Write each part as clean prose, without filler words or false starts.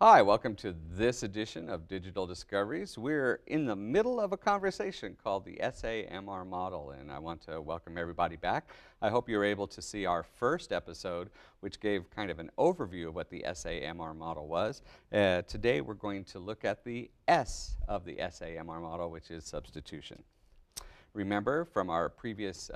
Hi, welcome to this edition of Digital Discoveries. We're in the middle of a conversation called the SAMR model, and I want to welcome everybody back. I hope you were able to see our first episode, which gave kind of an overview of what the SAMR model was. Today we're going to look at the S of the SAMR model, which is substitution. Remember from our previous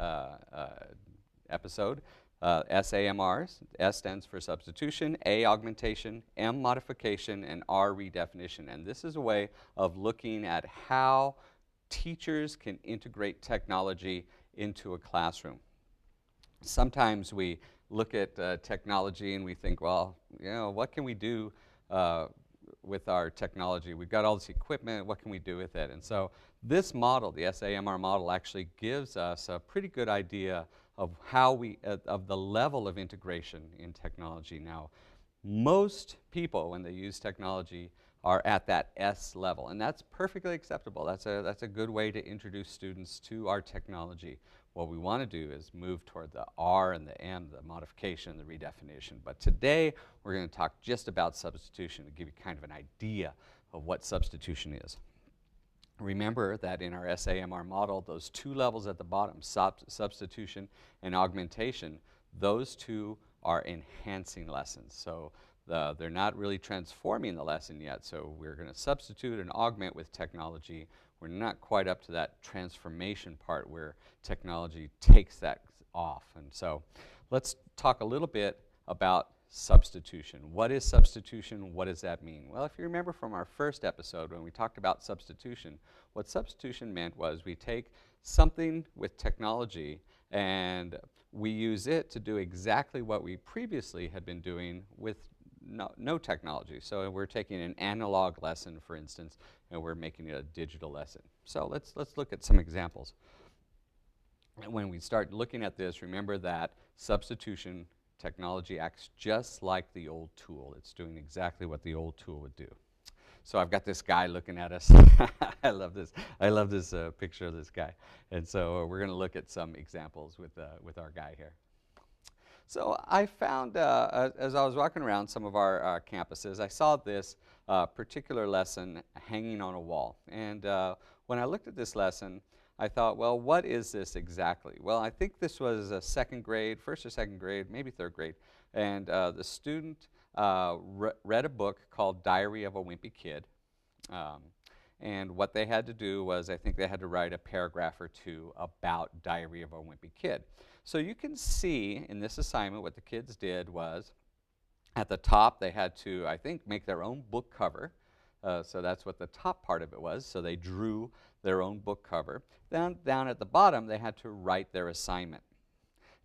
episode, SAMRs, S stands for substitution, A augmentation, M modification, and R redefinition. And this is a way of looking at how teachers can integrate technology into a classroom. Sometimes we look at technology and we think, well, you know, what can we do with our technology? We've got all this equipment, what can we do with it? And so this model, the SAMR model, actually gives us a pretty good idea of how of the level of integration in technology. Now, most people, when they use technology, are at that S level, and that's perfectly acceptable. That's a good way to introduce students to our technology. What we want to do is move toward the R and the M, the modification, the redefinition. But today, we're going to talk just about substitution to give you kind of an idea of what substitution is. Remember that in our SAMR model, those two levels at the bottom, substitution and augmentation, those two are enhancing lessons. So they're not really transforming the lesson yet. So we're going to substitute and augment with technology. We're not quite up to that transformation part where technology takes that off. And so let's talk a little bit about substitution. What is substitution? What does that mean? Well, if you remember from our first episode when we talked about substitution, what substitution meant was we take something with technology and we use it to do exactly what we previously had been doing with no technology. So we're taking an analog lesson, for instance, and we're making it a digital lesson. So let's look at some examples. When we start looking at this, remember that substitution technology acts just like the old tool. It's doing exactly what the old tool would do. So I've got this guy looking at us. I love this. I love this picture of this guy. And so we're going to look at some examples with our guy here. So I found, as I was walking around some of our campuses, I saw this particular lesson hanging on a wall. And when I looked at this lesson, I thought, well, what is this exactly? Well, I think this was a second grade, first or second grade, maybe third grade, and the student read a book called Diary of a Wimpy Kid. And what they had to do was, I think they had to write a paragraph or two about Diary of a Wimpy Kid. So you can see in this assignment what the kids did was, at the top they had to, I think, make their own book cover. So that's what the top part of it was. So they drew their own book cover. Down at the bottom, they had to write their assignment.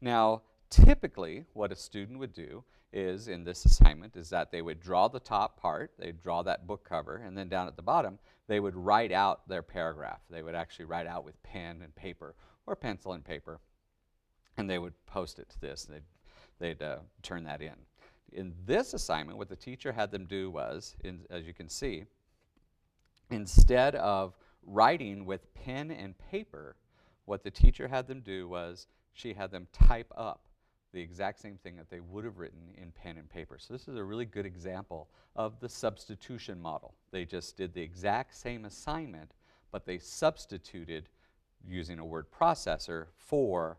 Now, typically, what a student would do is, in this assignment, is that they would draw the top part, they'd draw that book cover, and then down at the bottom, they would write out their paragraph. They would actually write out with pen and paper, or pencil and paper, and they would post it to this. They'd turn that in. In this assignment, what the teacher had them do was, as you can see, instead of writing with pen and paper, what the teacher had them do was she had them type up the exact same thing that they would have written in pen and paper. So this is a really good example of the substitution model. They just did the exact same assignment, but they substituted using a word processor for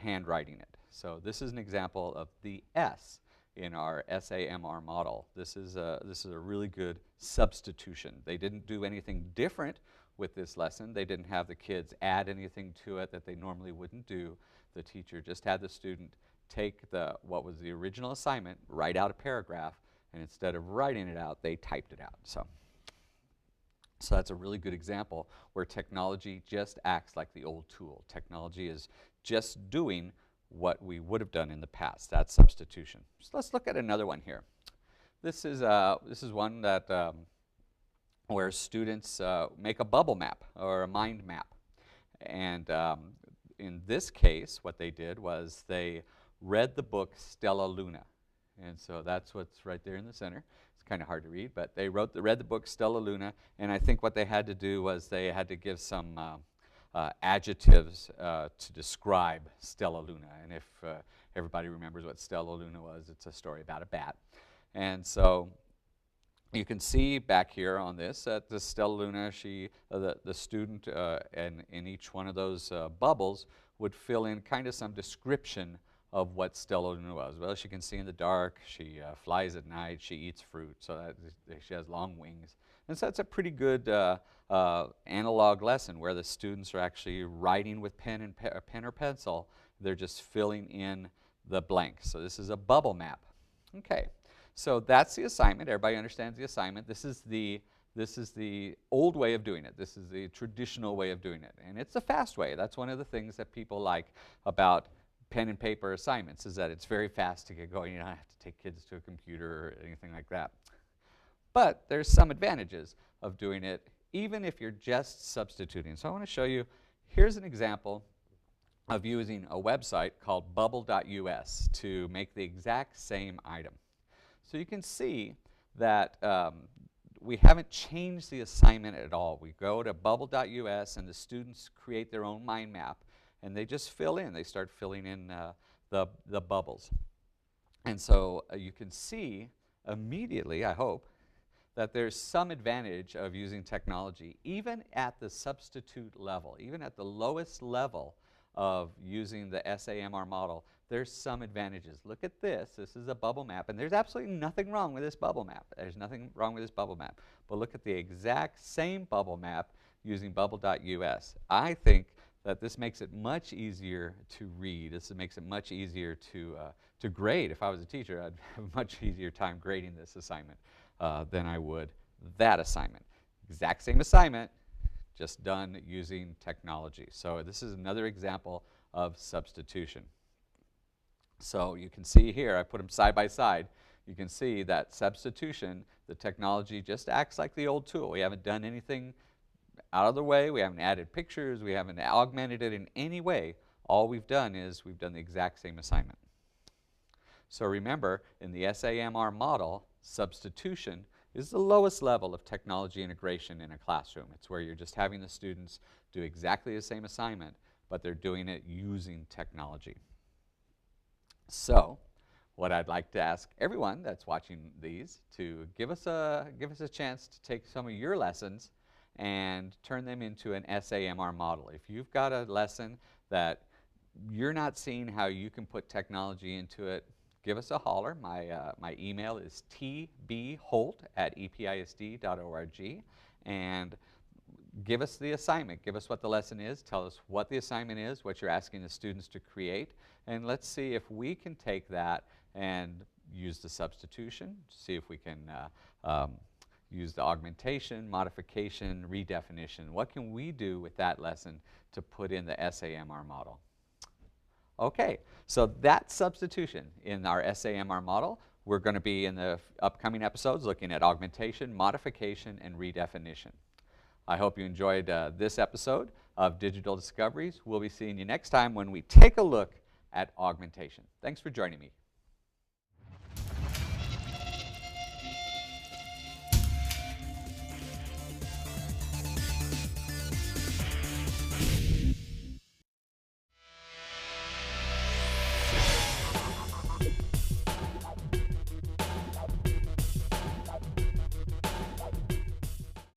handwriting it. So this is an example of the S in our SAMR model. This is a really good substitution. They didn't do anything different with this lesson. They didn't have the kids add anything to it that they normally wouldn't do. The teacher just had the student take what was the original assignment, write out a paragraph, and instead of writing it out, they typed it out. So that's a really good example where technology just acts like the old tool. Technology is just doing what we would have done in the past. That's substitution. So let's look at another one here. This is one that where students make a bubble map or a mind map. And in this case, what they did was they read the book Stella Luna. And so that's what's right there in the center. It's kind of hard to read, but they read the book Stella Luna, and I think what they had to do was they had to give some adjectives to describe Stella Luna. And if everybody remembers what Stella Luna was, it's a story about a bat. And so you can see back here on this that the Stellaluna, the student in each one of those bubbles would fill in kind of some description of what Stellaluna was. Well, she can see in the dark, she flies at night, she eats fruit, so that she has long wings. And so that's a pretty good analog lesson where the students are actually writing with pen or pencil. They're just filling in the blanks. So this is a bubble map. Okay, so that's the assignment. Everybody understands the assignment. This is the old way of doing it. This is the traditional way of doing it. And it's a fast way. That's one of the things that people like about pen and paper assignments, is that it's very fast to get going. You don't have to take kids to a computer or anything like that. But there's some advantages of doing it, even if you're just substituting. So I want to show you, here's an example of using a website called bubble.us to make the exact same item. So you can see that we haven't changed the assignment at all. We go to bubble.us and the students create their own mind map, and they just fill in. They start filling in the bubbles. And so you can see immediately, I hope, that there's some advantage of using technology, even at the substitute level, even at the lowest level of using the SAMR model. There's some advantages. Look at this. This is a bubble map, and there's absolutely nothing wrong with this bubble map. There's nothing wrong with this bubble map. But look at the exact same bubble map using bubble.us. I think that this makes it much easier to read. This makes it much easier to grade. If I was a teacher, I'd have a much easier time grading this assignment than I would that assignment. Exact same assignment, just done using technology. So this is another example of substitution. So you can see here, I put them side by side. You can see that substitution, the technology just acts like the old tool. We haven't done anything out of the way. We haven't added pictures. We haven't augmented it in any way. All we've done is we've done the exact same assignment. So remember, in the SAMR model, substitution is the lowest level of technology integration in a classroom. It's where you're just having the students do exactly the same assignment, but they're doing it using technology. So what I'd like to ask everyone that's watching these to give us a chance to take some of your lessons and turn them into an SAMR model. If you've got a lesson that you're not seeing how you can put technology into it, give us a holler. My email is tbholt@episd.org, and give us the assignment. Give us what the lesson is. Tell us what the assignment is, what you're asking the students to create, and let's see if we can take that and use the substitution, see if we can use the augmentation, modification, redefinition. What can we do with that lesson to put in the SAMR model? Okay, so that's substitution in our SAMR model. We're going to be in the upcoming episodes looking at augmentation, modification, and redefinition. I hope you enjoyed this episode of Digital Discoveries. We'll be seeing you next time when we take a look at augmentation. Thanks for joining me.